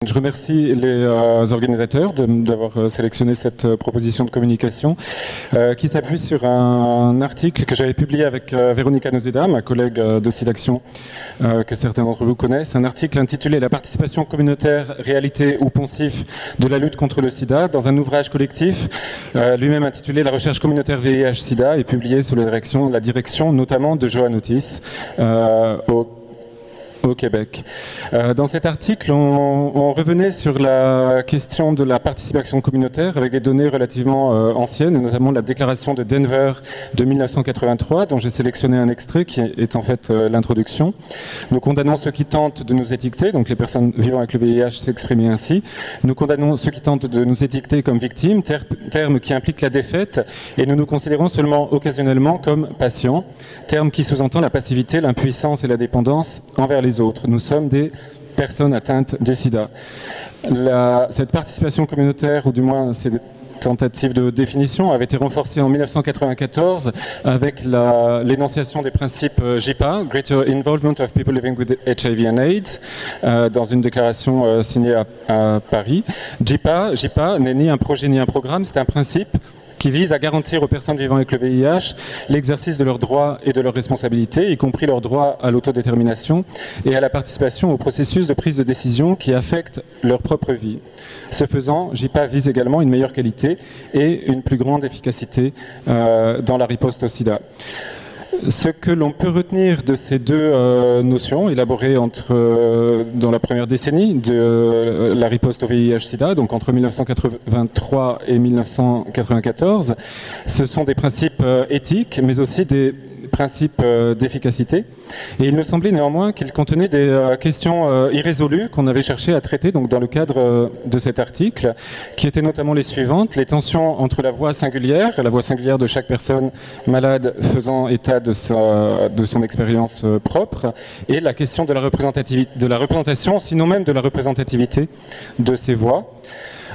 Je remercie les organisateurs d'avoir sélectionné cette proposition de communication qui s'appuie sur un article que j'avais publié avec Véronica Nozeda, ma collègue de SIDAction, que certains d'entre vous connaissent. Un article intitulé « La participation communautaire, réalité ou poncif de la lutte contre le sida » dans un ouvrage collectif, lui-même intitulé « La recherche communautaire VIH-Sida » et publié sous la direction notamment de Johan Otis au Québec. Dans cet article, on revenait sur la question de la participation communautaire avec des données relativement anciennes, et notamment la déclaration de Denver de 1983, dont j'ai sélectionné un extrait qui est en fait l'introduction. Nous condamnons ceux qui tentent de nous étiqueter, donc les personnes vivant avec le VIH s'exprimaient ainsi. Nous condamnons ceux qui tentent de nous étiqueter comme victimes, terme qui implique la défaite, et nous nous considérons seulement occasionnellement comme patients, terme qui sous-entend la passivité, l'impuissance et la dépendance envers les autres. Nous sommes des personnes atteintes du sida. Cette participation communautaire, ou du moins ces tentatives de définition, avait été renforcée en 1994 avec l'énonciation des principes JIPA, Greater Involvement of People Living with HIV and AIDS, dans une déclaration signée à Paris. JIPA n'est ni un projet ni un programme, c'est un principe qui vise à garantir aux personnes vivant avec le VIH l'exercice de leurs droits et de leurs responsabilités, y compris leur droit à l'autodétermination et à la participation au processus de prise de décision qui affecte leur propre vie. Ce faisant, JIPA vise également une meilleure qualité et une plus grande efficacité dans la riposte au sida. Ce que l'on peut retenir de ces deux notions élaborées dans la première décennie de la riposte au VIH-Sida, donc entre 1983 et 1994, ce sont des principes éthiques, mais aussi des principes d'efficacité. Et il nous semblait néanmoins qu'ils contenaient des questions irrésolues qu'on avait cherché à traiter donc, dans le cadre de cet article, qui étaient notamment les suivantes: les tensions entre la voix singulière de chaque personne malade faisant état de son expérience propre, et la question de la représentation, sinon même de la représentativité de ces voix.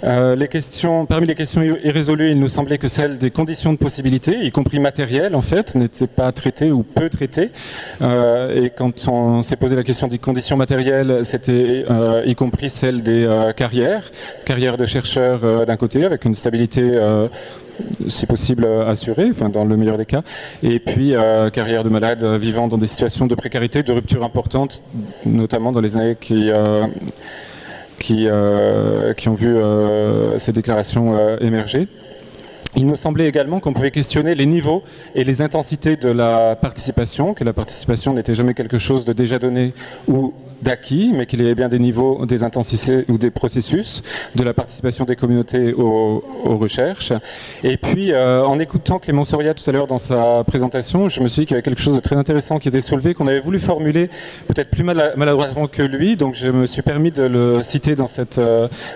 Parmi les questions irrésolues, il nous semblait que celle des conditions de possibilité, y compris matérielles en fait, n'était pas traitée ou peu traitée. Et quand on s'est posé la question des conditions matérielles, c'était y compris celle des carrières de chercheurs d'un côté, avec une stabilité si possible assurée, enfin dans le meilleur des cas, et puis carrière de malades vivant dans des situations de précarité, de rupture importante, notamment dans les années qui ont vu ces déclarations émerger. Il nous semblait également qu'on pouvait questionner les niveaux et les intensités de la participation, que la participation n'était jamais quelque chose de déjà donné ou d'acquis, mais qu'il y avait bien des niveaux, des intensités ou des processus de la participation des communautés aux recherches. Et puis, en écoutant Clément Soria tout à l'heure dans sa présentation, je me suis dit qu'il y avait quelque chose de très intéressant qui était soulevé, qu'on avait voulu formuler peut-être plus maladroitement que lui, donc je me suis permis de le citer dans cette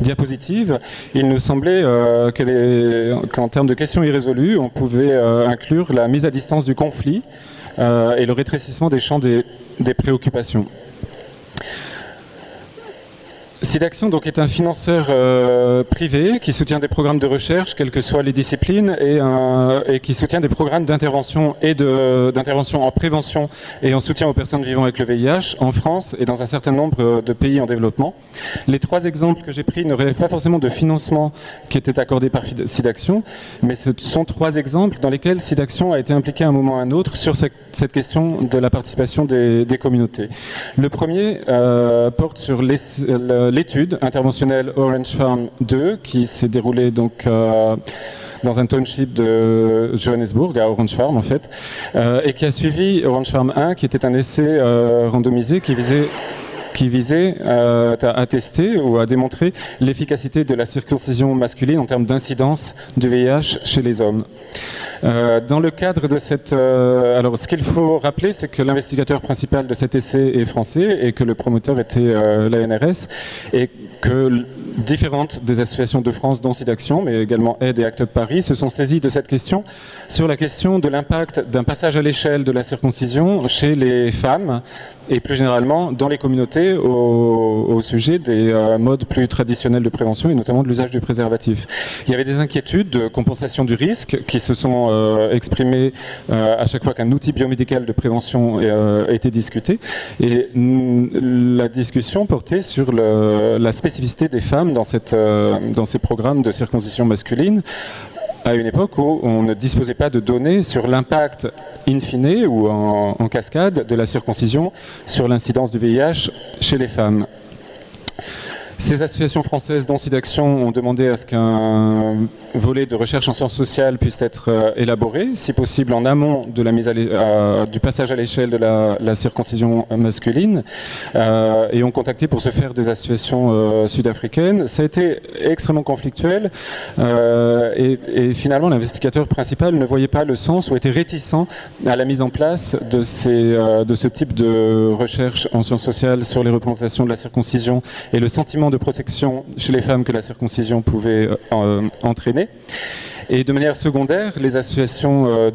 diapositive. Il nous semblait qu'en termes de questions irrésolues, on pouvait inclure la mise à distance du conflit et le rétrécissement des champs des préoccupations. SIDAction donc, est un financeur privé qui soutient des programmes de recherche, quelles que soient les disciplines, et qui soutient des programmes d'intervention en prévention et en soutien aux personnes vivant avec le VIH en France et dans un certain nombre de pays en développement. Les trois exemples que j'ai pris ne relèvent pas forcément de financement qui était accordé par SIDAction, mais ce sont trois exemples dans lesquels SIDAction a été impliqué à un moment ou à un autre sur cette question de la participation des communautés. Le premier porte sur l'étude interventionnelle Orange Farm 2 qui s'est déroulée donc dans un township de Johannesburg, à Orange Farm en fait, et qui a suivi Orange Farm 1 qui était un essai randomisé qui visait à tester ou à démontrer l'efficacité de la circoncision masculine en termes d'incidence du VIH chez les hommes. Dans le cadre de alors, ce qu'il faut rappeler, c'est que l'investigateur principal de cet essai est français et que le promoteur était l'ANRS et que différentes des associations de France, dont SIDAction, mais également Aide et Act Up Paris, se sont saisies de cette question sur la question de l'impact d'un passage à l'échelle de la circoncision chez les femmes et plus généralement dans les communautés au sujet des modes plus traditionnels de prévention et notamment de l'usage du préservatif. Il y avait des inquiétudes de compensation du risque qui se sont exprimées à chaque fois qu'un outil biomédical de prévention était discuté, et la discussion portait sur la spécificité des femmes dans ces programmes de circoncision masculine, à une époque où on ne disposait pas de données sur l'impact in fine ou en cascade de la circoncision sur l'incidence du VIH chez les femmes. Ces associations françaises, dont SIDAction, ont demandé à ce qu'un volet de recherche en sciences sociales puisse être élaboré, si possible en amont de la mise du passage à l'échelle de la circoncision masculine, et ont contacté pour ce faire des associations sud-africaines. Ça a été extrêmement conflictuel, et finalement l'investigateur principal ne voyait pas le sens ou était réticent à la mise en place de ce type de recherche en sciences sociales sur les représentations de la circoncision et le sentiment de protection chez les femmes que la circoncision pouvait entraîner. Et de manière secondaire, les associations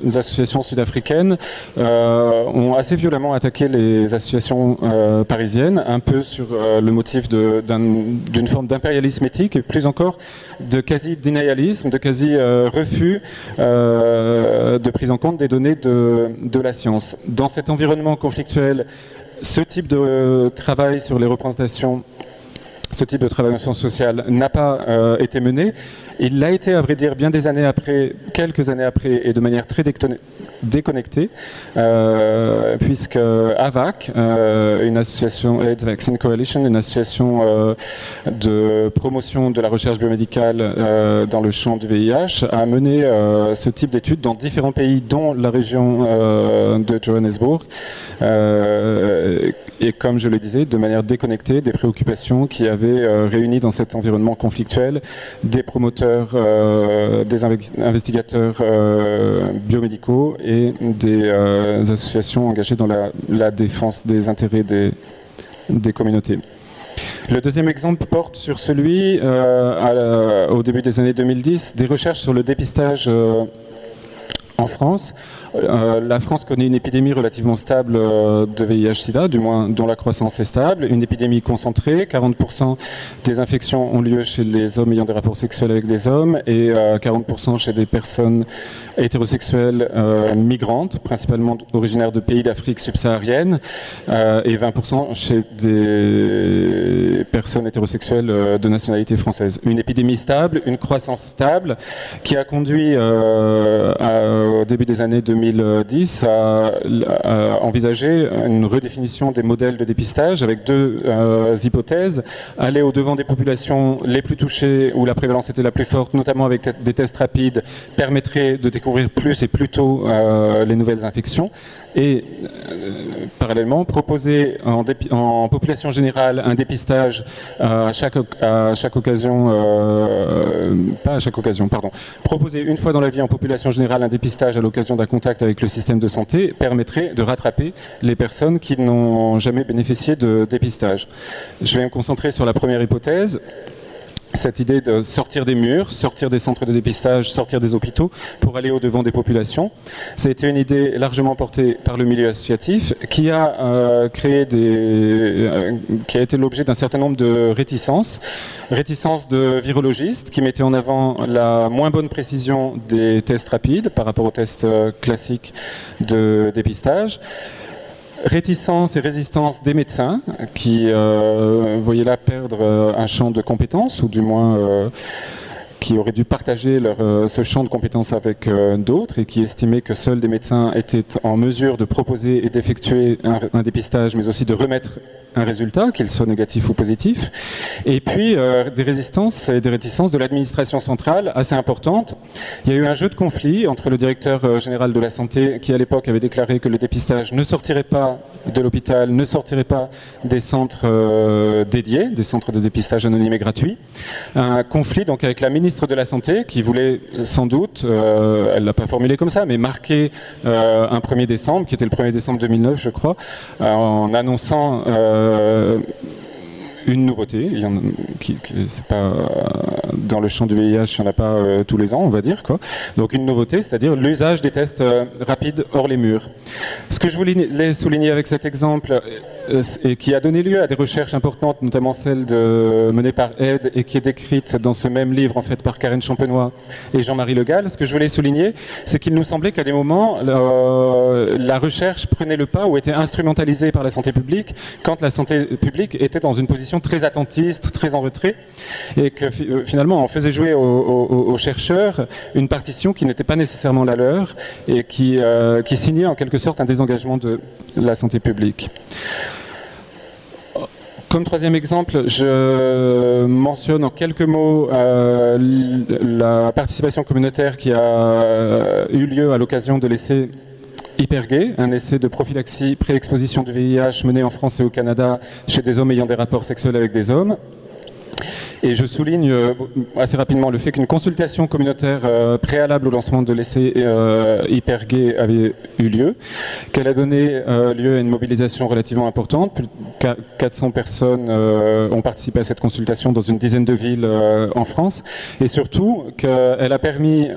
les associations sud-africaines ont assez violemment attaqué les associations parisiennes, un peu sur le motif d'une forme d'impérialisme éthique, et plus encore de quasi-dénialisme, de quasi-refus de prise en compte des données de la science. Dans cet environnement conflictuel, ce type de travail sur les représentations, ce type de travail en sciences sociales n'a pas été mené. Il l'a été, à vrai dire, bien des années après, quelques années après, et de manière très déconnectée, puisque AVAC, une association AIDS Vaccine Coalition, une association de promotion de la recherche biomédicale dans le champ du VIH, a mené ce type d'études dans différents pays, dont la région de Johannesburg, et comme je le disais, de manière déconnectée des préoccupations qui avaient réuni dans cet environnement conflictuel des promoteurs, des investigateurs biomédicaux et des associations engagées dans la défense des intérêts des communautés. Le deuxième exemple porte sur celui, au début des années 2010, des recherches sur le dépistage en France. La France connaît une épidémie relativement stable de VIH-Sida, du moins dont la croissance est stable, une épidémie concentrée. 40% des infections ont lieu chez les hommes ayant des rapports sexuels avec des hommes et 40% chez des personnes hétérosexuelles migrantes, principalement originaires de pays d'Afrique subsaharienne, et 20% chez des personnes hétérosexuelles de nationalité française. Une épidémie stable, une croissance stable, qui a conduit au début des années 2010 à envisager une redéfinition des modèles de dépistage avec deux hypothèses: aller au-devant des populations les plus touchées où la prévalence était la plus forte, notamment avec des tests rapides, permettrait de découvrir plus et plus tôt les nouvelles infections, et parallèlement proposer en population générale un dépistage à chaque occasion, pas à chaque occasion, pardon, proposer une fois dans la vie en population générale un dépistage à l'occasion d'un contact avec le système de santé permettrait de rattraper les personnes qui n'ont jamais bénéficié de dépistage. Je vais me concentrer sur la première hypothèse. Cette idée de sortir des murs, sortir des centres de dépistage, sortir des hôpitaux pour aller au-devant des populations. Ça a été une idée largement portée par le milieu associatif qui a qui a été l'objet d'un certain nombre de réticences. Réticences de virologistes qui mettaient en avant la moins bonne précision des tests rapides par rapport aux tests classiques de dépistage. Réticence et résistance des médecins qui voyaient là perdre un champ de compétences, ou du moins qui auraient dû partager ce champ de compétences avec d'autres, et qui estimaient que seuls des médecins étaient en mesure de proposer et d'effectuer un dépistage, mais aussi de remettre un résultat, qu'il soit négatif ou positif. Et puis des résistances et des réticences de l'administration centrale assez importantes. Il y a eu un jeu de conflit entre le directeur général de la santé, qui à l'époque avait déclaré que le dépistage ne sortirait pas de l'hôpital, ne sortirait pas des centres dédiés, des centres de dépistage anonymes et gratuits. Un conflit donc avec la ministre de la Santé, qui voulait sans doute, elle ne l'a pas formulé comme ça, mais marquer un 1er décembre, qui était le 1er décembre 2009 je crois, en annonçant une nouveauté. C'est pas dans le champ du VIH, il n'y en a pas tous les ans, on va dire, quoi. Donc une nouveauté, c'est-à-dire l'usage des tests rapides hors les murs. Ce que je voulais souligner avec cet exemple, et qui a donné lieu à des recherches importantes, notamment celle menée par Aide et qui est décrite dans ce même livre en fait par Karen Champenois et Jean-Marie Le Gall, ce que je voulais souligner, c'est qu'il nous semblait qu'à des moments, la recherche prenait le pas ou était instrumentalisée par la santé publique quand la santé publique était dans une position très attentiste, très en retrait, et que finalement on faisait jouer aux chercheurs une partition qui n'était pas nécessairement la leur et qui signait en quelque sorte un désengagement de la santé publique. Comme troisième exemple, je mentionne en quelques mots la participation communautaire qui a eu lieu à l'occasion de l'essai Hypergay, un essai de prophylaxie pré-exposition du VIH mené en France et au Canada chez des hommes ayant des rapports sexuels avec des hommes. Et je souligne assez rapidement le fait qu'une consultation communautaire préalable au lancement de l'essai Hypergay avait eu lieu, qu'elle a donné lieu à une mobilisation relativement importante. Plus de 400 personnes ont participé à cette consultation dans une dizaine de villes en France, et surtout qu'elle a permis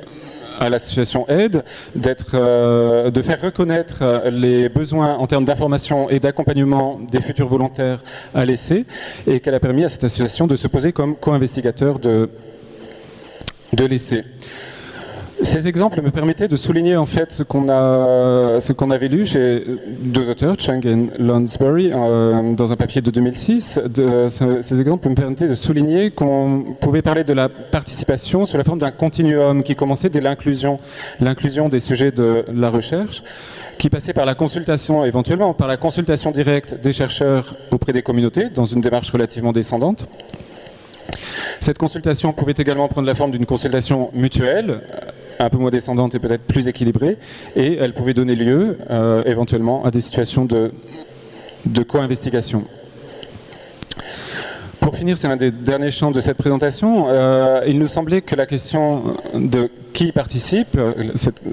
à l'association Aide de faire reconnaître les besoins en termes d'information et d'accompagnement des futurs volontaires à l'essai, et qu'elle a permis à cette association de se poser comme co-investigateur de l'essai. Ces exemples me permettaient de souligner en fait ce qu'on avait lu chez deux auteurs, Chung et Lounsbury, dans un papier de 2006. Ces exemples me permettaient de souligner qu'on pouvait parler de la participation sous la forme d'un continuum qui commençait dès l'inclusion des sujets de la recherche, qui passait par la consultation, éventuellement par la consultation directe des chercheurs auprès des communautés, dans une démarche relativement descendante. Cette consultation pouvait également prendre la forme d'une consultation mutuelle, un peu moins descendante et peut-être plus équilibrée, et elle pouvait donner lieu éventuellement à des situations de co-investigation. Pour finir, c'est l'un des derniers champs de cette présentation. Il nous semblait que la question de qui participe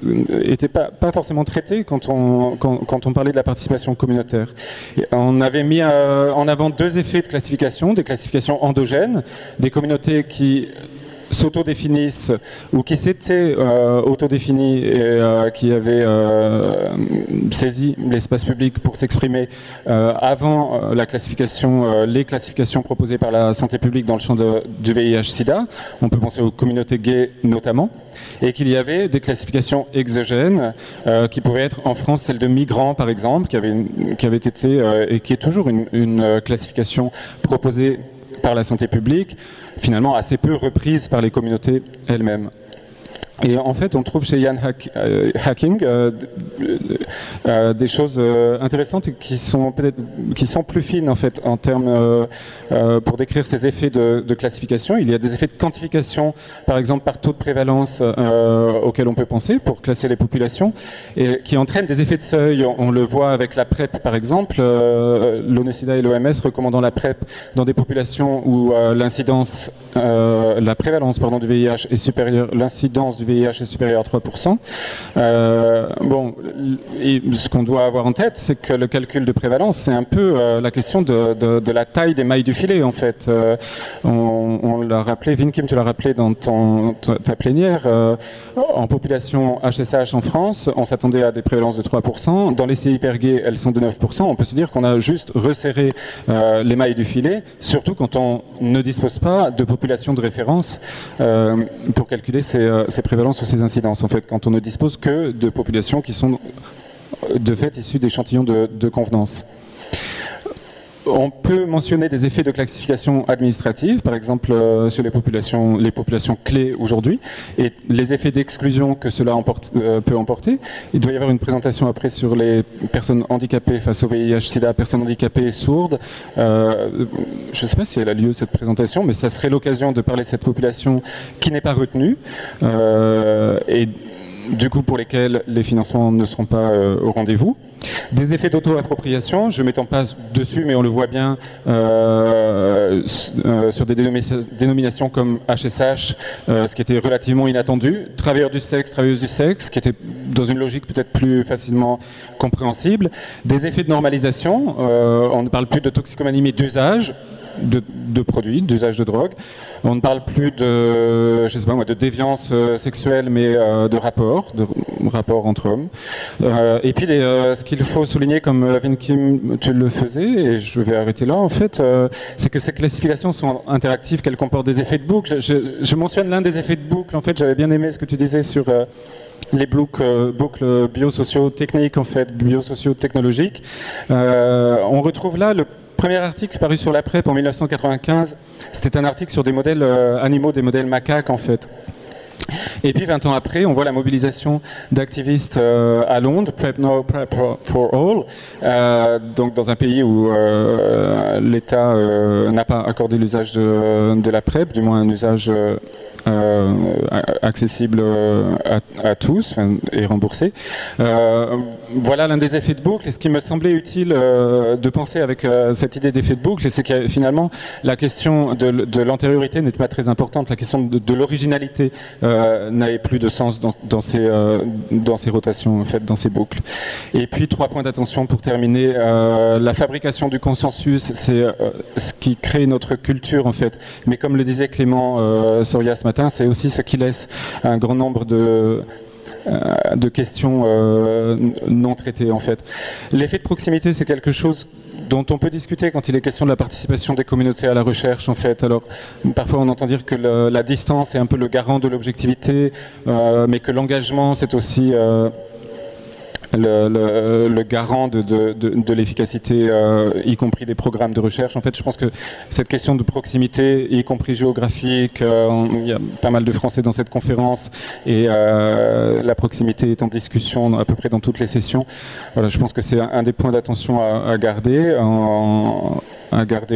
n'était pas forcément traitée quand on parlait de la participation communautaire. On avait mis en avant deux effets de classification, des classifications endogènes, des communautés qui s'autodéfinissent ou qui s'étaient autodéfinies et qui avaient saisi l'espace public pour s'exprimer avant la classification, les classifications proposées par la santé publique dans le champ du VIH-Sida. On peut penser aux communautés gays notamment, et qu'il y avait des classifications exogènes qui pouvaient être en France celle de migrants par exemple, qui avait été et qui est toujours une classification proposée par la santé publique, finalement assez peu reprise par les communautés elles-mêmes. Et en fait, on trouve chez Ian Hacking des choses intéressantes qui sont plus fines en fait en termes pour décrire ces effets de classification. Il y a des effets de quantification, par exemple par taux de prévalence auxquels on peut penser pour classer les populations, et qui entraînent des effets de seuil. On le voit avec la PrEP par exemple, l'ONU-SIDA et l'OMS recommandant la PrEP dans des populations où la prévalence du VIH est supérieure, l'incidence du VIH est supérieur à 3%. Et ce qu'on doit avoir en tête, c'est que le calcul de prévalence, c'est un peu la question de la taille des mailles du filet, en fait. On l'a rappelé, Vinkim, tu l'as rappelé dans ta plénière, en population HSH en France, on s'attendait à des prévalences de 3%. Dans les Hypergay, elles sont de 9%. On peut se dire qu'on a juste resserré les mailles du filet, surtout quand on ne dispose pas de population de référence pour calculer ces prévalences ou ces incidences, en fait, quand on ne dispose que de populations qui sont de fait issues d'échantillons de convenance. On peut mentionner des effets de classification administrative, par exemple sur les populations clés aujourd'hui, et les effets d'exclusion que cela peut emporter. Il doit y avoir une présentation après sur les personnes handicapées face au VIH-Sida, personnes handicapées et sourdes. Je ne sais pas si elle a lieu cette présentation, mais ça serait l'occasion de parler de cette population qui n'est pas retenue, et du coup pour lesquels les financements ne seront pas au rendez-vous. Des effets d'auto-appropriation, je ne m'étends pas dessus, mais on le voit bien sur des dénominations comme HSH, ce qui était relativement inattendu, travailleurs du sexe, travailleuses du sexe, qui était dans une logique peut-être plus facilement compréhensible. Des effets de normalisation, on ne parle plus de toxicomanie mais d'usage. de produits, d'usage de drogue. On ne parle plus de, je sais pas moi, de déviance sexuelle, mais de rapports entre hommes. Et puis, ce qu'il faut souligner, comme Lavin Kim, tu le faisais, et je vais arrêter là, en fait, c'est que ces classifications sont interactives, qu'elles comportent des effets de boucle. Je mentionne l'un des effets de boucle. En fait, j'avais bien aimé ce que tu disais sur les boucles biosocio-techniques, en fait, biosocio-technologiques. On retrouve là le premier article paru sur la PrEP en 1995. C'était un article sur des modèles animaux, des modèles macaques, en fait. Et puis 20 ans après, on voit la mobilisation d'activistes à Londres, PrEP Now, PrEP for All, donc dans un pays où l'État n'a pas accordé l'usage de la PrEP, du moins un usage accessible à tous et remboursé. Voilà l'un des effets de boucle. Et ce qui me semblait utile de penser avec cette idée d'effet de boucle, c'est que finalement la question de l'antériorité n'était pas très importante. La question de l'originalité n'avait plus de sens dans ces rotations, en fait, dans ces boucles. Et puis 3 points d'attention pour terminer. La fabrication du consensus, c'est ce qui crée notre culture, en fait. Mais comme le disait Clément Soria ce matin, c'est aussi ce qui laisse un grand nombre de questions non traitées, en fait. L'effet de proximité, c'est quelque chose dont on peut discuter quand il est question de la participation des communautés à la recherche, en fait. Alors, parfois on entend dire que la distance est un peu le garant de l'objectivité, mais que l'engagement, c'est aussi le garant de l'efficacité, y compris des programmes de recherche. En fait, je pense que cette question de proximité, y compris géographique, il y a pas mal de Français dans cette conférence, et la proximité est en discussion à peu près dans toutes les sessions. Voilà, je pense que c'est un des points d'attention à garder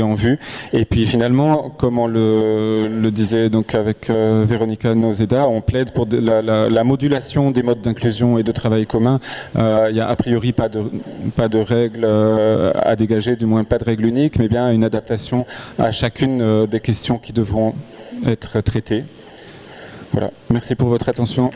en vue. Et puis finalement, comme on le disait donc avec Véronica Nozeda, on plaide pour la modulation des modes d'inclusion et de travail commun. Il n'y a a priori pas de règles à dégager, du moins pas de règles uniques, mais bien une adaptation à chacune des questions qui devront être traitées. Voilà, merci pour votre attention.